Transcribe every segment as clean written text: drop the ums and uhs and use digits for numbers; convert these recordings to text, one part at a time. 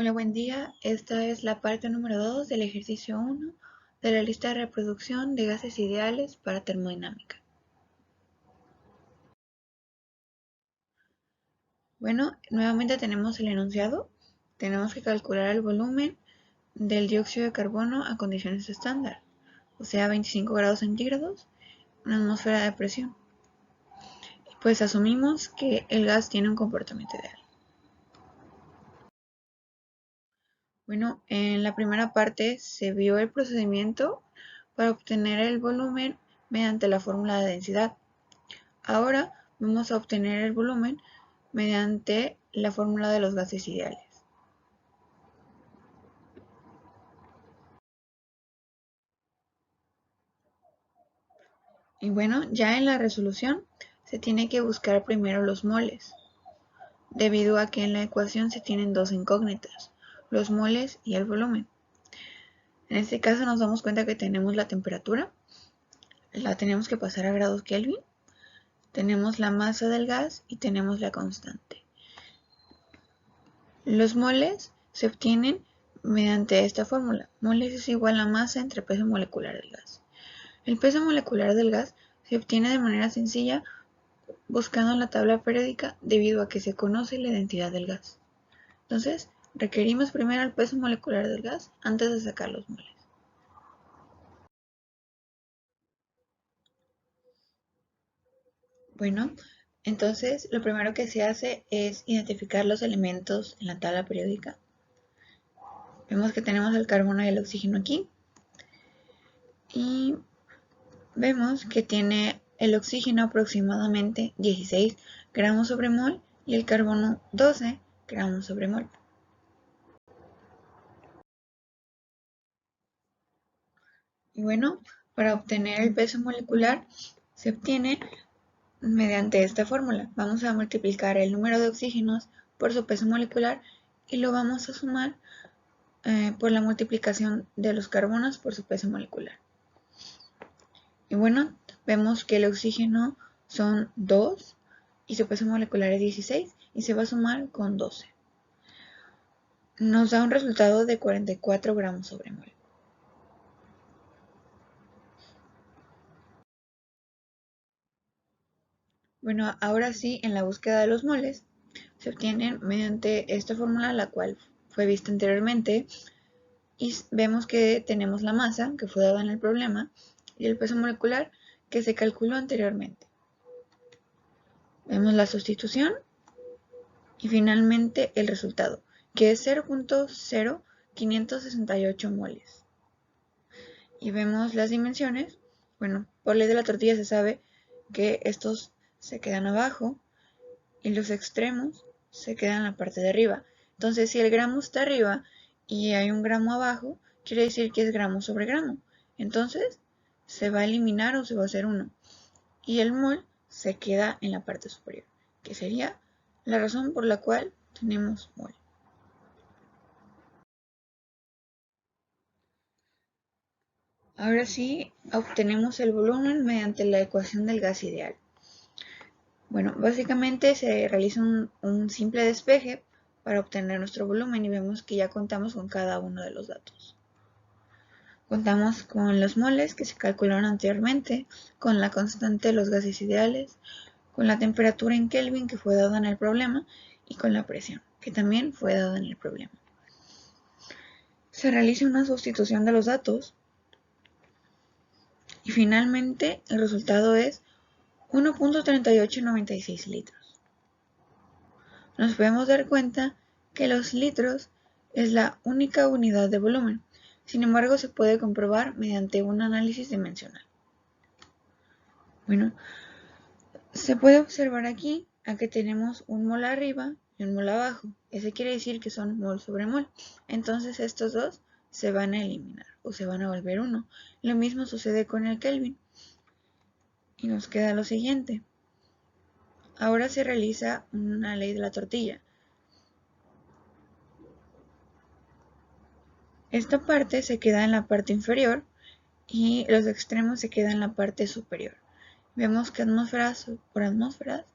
Hola, buen día. Esta es la parte número 2 del ejercicio 1 de la lista de reproducción de gases ideales para termodinámica. Bueno, nuevamente tenemos el enunciado. Tenemos que calcular el volumen del dióxido de carbono a condiciones estándar, o sea, 25 grados centígrados, una atmósfera de presión. Pues asumimos que el gas tiene un comportamiento ideal. Bueno, en la primera parte se vio el procedimiento para obtener el volumen mediante la fórmula de densidad. Ahora vamos a obtener el volumen mediante la fórmula de los gases ideales. Y bueno, ya en la resolución se tiene que buscar primero los moles, debido a que en la ecuación se tienen dos incógnitas, los moles y el volumen. En este caso nos damos cuenta que tenemos la temperatura, la tenemos que pasar a grados Kelvin, tenemos la masa del gas y tenemos la constante. Los moles se obtienen mediante esta fórmula. Moles es igual a masa entre peso molecular del gas. El peso molecular del gas se obtiene de manera sencilla buscando en la tabla periódica debido a que se conoce la identidad del gas. Entonces, requerimos primero el peso molecular del gas antes de sacar los moles. Bueno, entonces lo primero que se hace es identificar los elementos en la tabla periódica. Vemos que tenemos el carbono y el oxígeno aquí. Y vemos que tiene el oxígeno aproximadamente 16 gramos sobre mol y el carbono 12 gramos sobre mol. Y bueno, para obtener el peso molecular se obtiene mediante esta fórmula. Vamos a multiplicar el número de oxígenos por su peso molecular y lo vamos a sumar por la multiplicación de los carbonos por su peso molecular. Y bueno, vemos que el oxígeno son 2 y su peso molecular es 16 y se va a sumar con 12. Nos da un resultado de 44 gramos sobre mol. Bueno, ahora sí, en la búsqueda de los moles, se obtienen mediante esta fórmula, la cual fue vista anteriormente, y vemos que tenemos la masa, que fue dada en el problema, y el peso molecular, que se calculó anteriormente. Vemos la sustitución, y finalmente el resultado, que es 0.0568 moles. Y vemos las dimensiones. Bueno, por ley de la tortilla se sabe que estos se quedan abajo y los extremos se quedan en la parte de arriba. Entonces, si el gramo está arriba y hay un gramo abajo, quiere decir que es gramo sobre gramo. Entonces, se va a eliminar o se va a hacer 1. Y el mol se queda en la parte superior, que sería la razón por la cual tenemos mol. Ahora sí, obtenemos el volumen mediante la ecuación del gas ideal. Bueno, básicamente se realiza un simple despeje para obtener nuestro volumen y vemos que ya contamos con cada uno de los datos. Contamos con los moles que se calcularon anteriormente, con la constante de los gases ideales, con la temperatura en Kelvin que fue dada en el problema y con la presión que también fue dada en el problema. Se realiza una sustitución de los datos y finalmente el resultado es 1.3896 litros. Nos podemos dar cuenta que los litros es la única unidad de volumen. Sin embargo, se puede comprobar mediante un análisis dimensional. Bueno, se puede observar aquí a que tenemos un mol arriba y un mol abajo. Eso quiere decir que son mol sobre mol. Entonces estos dos se van a eliminar o se van a volver 1. Lo mismo sucede con el Kelvin. Y nos queda lo siguiente. Ahora se realiza una ley de la tortilla. Esta parte se queda en la parte inferior y los extremos se quedan en la parte superior. Vemos que atmósferas por atmósferas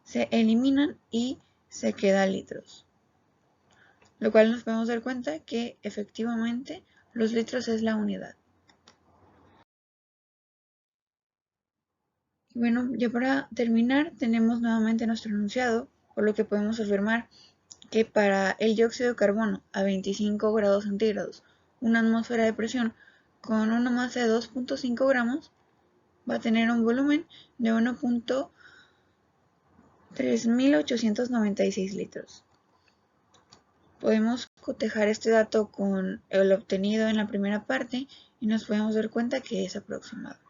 se eliminan y se queda litros. lo cual nos podemos dar cuenta que efectivamente los litros es la unidad. Y bueno, ya para terminar tenemos nuevamente nuestro enunciado, por lo que podemos afirmar que para el dióxido de carbono a 25 grados centígrados, una atmósfera de presión con una masa de 2.5 gramos va a tener un volumen de 1.3896 litros. Podemos cotejar este dato con el obtenido en la primera parte y nos podemos dar cuenta que es aproximado.